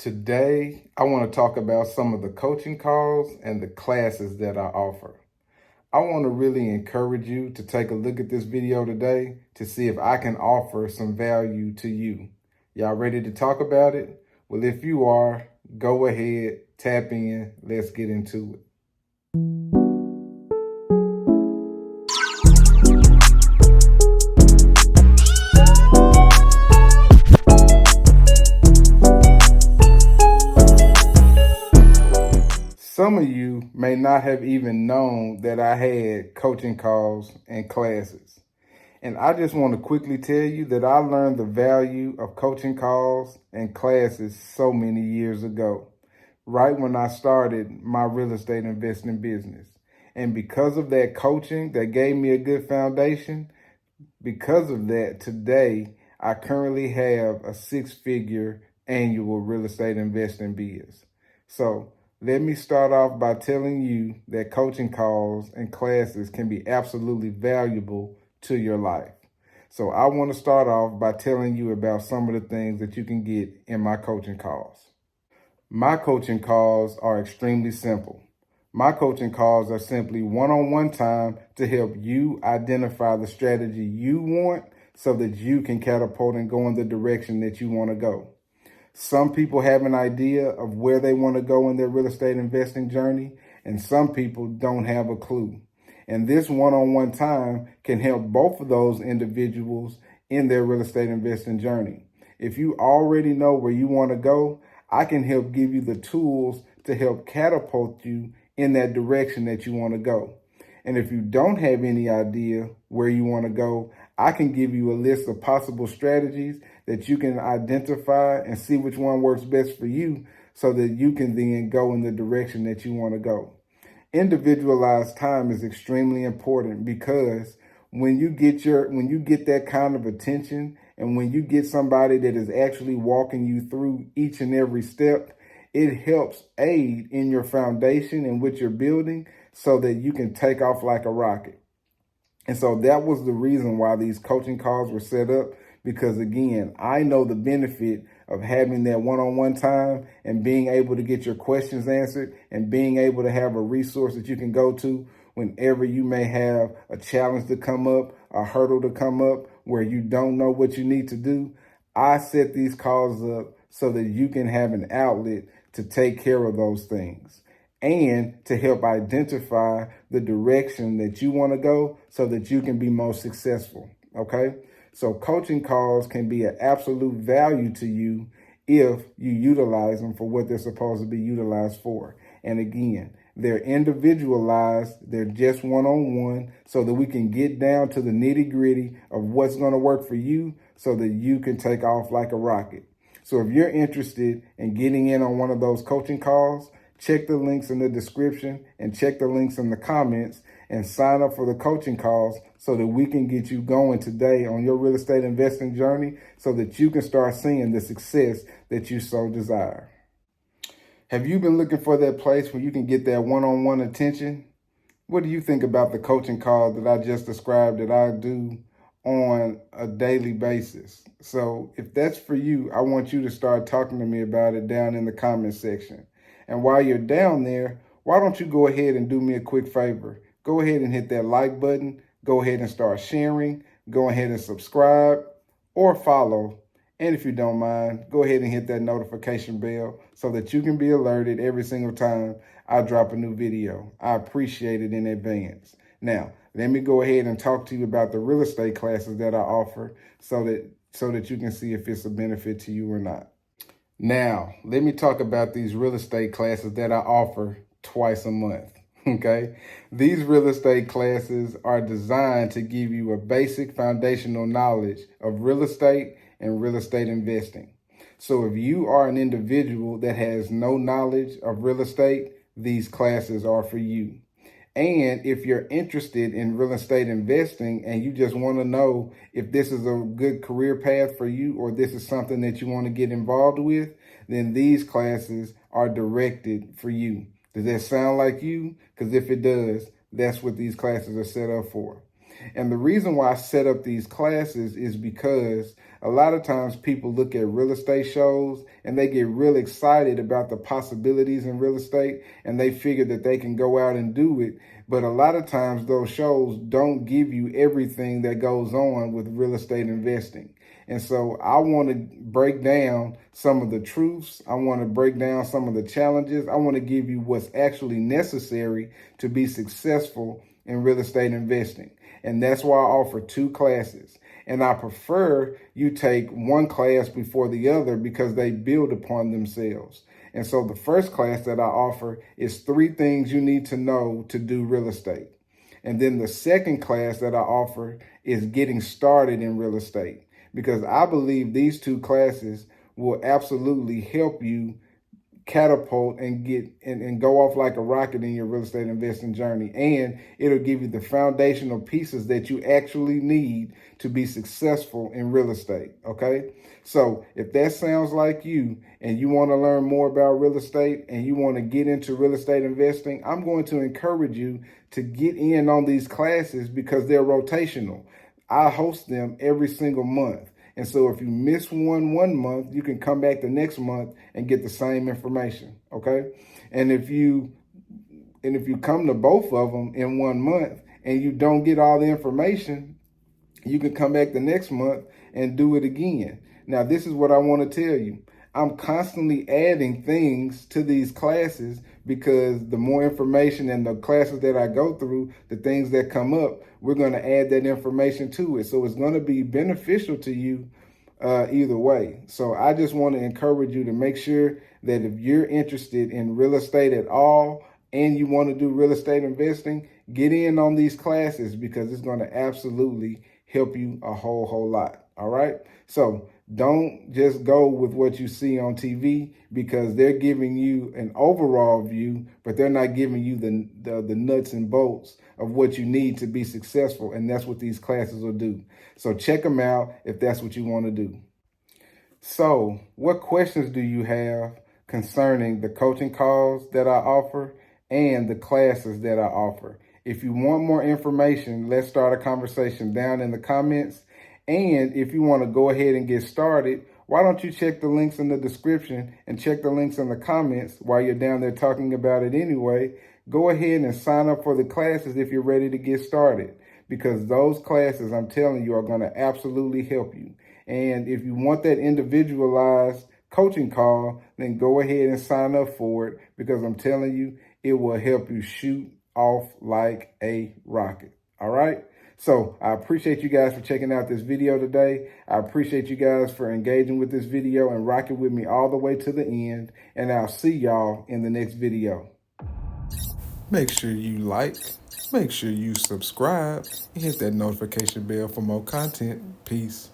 Today, I want to talk about some of the coaching calls and the classes that I offer. I want to really encourage you to take a look at this video today to see if I can offer some value to you. Y'all ready to talk about it? Well, if you are, go ahead, tap in, let's get into it. Some of you may not have even known that I had coaching calls and classes. And I just want to quickly tell you that I learned the value of coaching calls and classes so many years ago, right when I started my real estate investing business. And because of that coaching that gave me a good foundation, because of that, today I currently have a six-figure annual real estate investing biz. So let me start off by telling you that coaching calls and classes can be absolutely valuable to your life. So I want to start off by telling you about some of the things that you can get in my coaching calls. My coaching calls are extremely simple. My coaching calls are simply one-on-one time to help you identify the strategy you want so that you can catapult and go in the direction that you want to go. Some people have an idea of where they want to go in their real estate investing journey, and some people don't have a clue. And this one-on-one time can help both of those individuals in their real estate investing journey. If you already know where you want to go, I can help give you the tools to help catapult you in that direction that you want to go. And if you don't have any idea where you want to go, I can give you a list of possible strategies that you can identify and see which one works best for you so that you can then go in the direction that you want to go. Individualized time is extremely important because when you get that kind of attention and when you get somebody that is actually walking you through each and every step, it helps aid in your foundation and what you're building so that you can take off like a rocket. And so that was the reason why these coaching calls were set up, because again, I know the benefit of having that one-on-one time and being able to get your questions answered and being able to have a resource that you can go to whenever you may have a challenge to come up, a hurdle to come up where you don't know what you need to do. I set these calls up so that you can have an outlet to take care of those things and to help identify the direction that you want to go so that you can be most successful, okay? So coaching calls can be an absolute value to you if you utilize them for what they're supposed to be utilized for. And again, they're individualized, they're just one-on-one so that we can get down to the nitty-gritty of what's going to work for you so that you can take off like a rocket. So if you're interested in getting in on one of those coaching calls, check the links in the description and check the links in the comments and sign up for the coaching calls so that we can get you going today on your real estate investing journey so that you can start seeing the success that you so desire. Have you been looking for that place where you can get that one-on-one attention? What do you think about the coaching call that I just described that I do on a daily basis? So if that's for you, I want you to start talking to me about it down in the comment section. And while you're down there, why don't you go ahead and do me a quick favor? Go ahead and hit that like button. Go ahead and start sharing. Go ahead and subscribe or follow. And if you don't mind, go ahead and hit that notification bell so that you can be alerted every single time I drop a new video. I appreciate it in advance. Now, let me go ahead and talk to you about the real estate classes that I offer so that you can see if it's a benefit to you or not. Now, let me talk about these real estate classes that I offer twice a month, okay? These real estate classes are designed to give you a basic foundational knowledge of real estate and real estate investing. So if you are an individual that has no knowledge of real estate, these classes are for you. And if you're interested in real estate investing and you just want to know if this is a good career path for you or this is something that you want to get involved with, then these classes are directed for you. Does that sound like you? Because if it does, that's what these classes are set up for. And the reason why I set up these classes is because a lot of times people look at real estate shows and they get real excited about the possibilities in real estate and they figure that they can go out and do it. But a lot of times those shows don't give you everything that goes on with real estate investing. And so I want to break down some of the truths. I want to break down some of the challenges. I want to give you what's actually necessary to be successful in real estate investing. And that's why I offer 2 classes. And I prefer you take one class before the other because they build upon themselves. And so the first class that I offer is 3 things you need to know to do real estate. And then the second class that I offer is getting started in real estate, because I believe these 2 classes will absolutely help you catapult and get and go off like a rocket in your real estate investing journey. And it'll give you the foundational pieces that you actually need to be successful in real estate. Okay. So if that sounds like you and you want to learn more about real estate and you want to get into real estate investing, I'm going to encourage you to get in on these classes because they're rotational. I host them every single month. And so if you miss one month, you can come back the next month and get the same information, okay? And if you come to both of them in 1 month and you don't get all the information, you can come back the next month and do it again. Now, this is what I want to tell you. I'm constantly adding things to these classes because the more information and the classes that I go through, the things that come up, we're going to add that information to it. So it's going to be beneficial to you either way. So I just want to encourage you to make sure that if you're interested in real estate at all and you want to do real estate investing, get in on these classes because it's going to absolutely help you a whole lot. All right. So don't just go with what you see on TV because they're giving you an overall view, but they're not giving you the nuts and bolts of what you need to be successful. And that's what these classes will do. So check them out if that's what you want to do. So what questions do you have concerning the coaching calls that I offer and the classes that I offer? If you want more information, let's start a conversation down in the comments. And if you want to go ahead and get started, why don't you check the links in the description and check the links in the comments while you're down there talking about it anyway. Go ahead and sign up for the classes if you're ready to get started, because those classes, I'm telling you, are going to absolutely help you. And if you want that individualized coaching call, then go ahead and sign up for it, because I'm telling you, it will help you shoot off like a rocket. All right. So I appreciate you guys for checking out this video today. I appreciate you guys for engaging with this video and rocking with me all the way to the end. And I'll see y'all in the next video. Make sure you like, make sure you subscribe, and hit that notification bell for more content. Peace.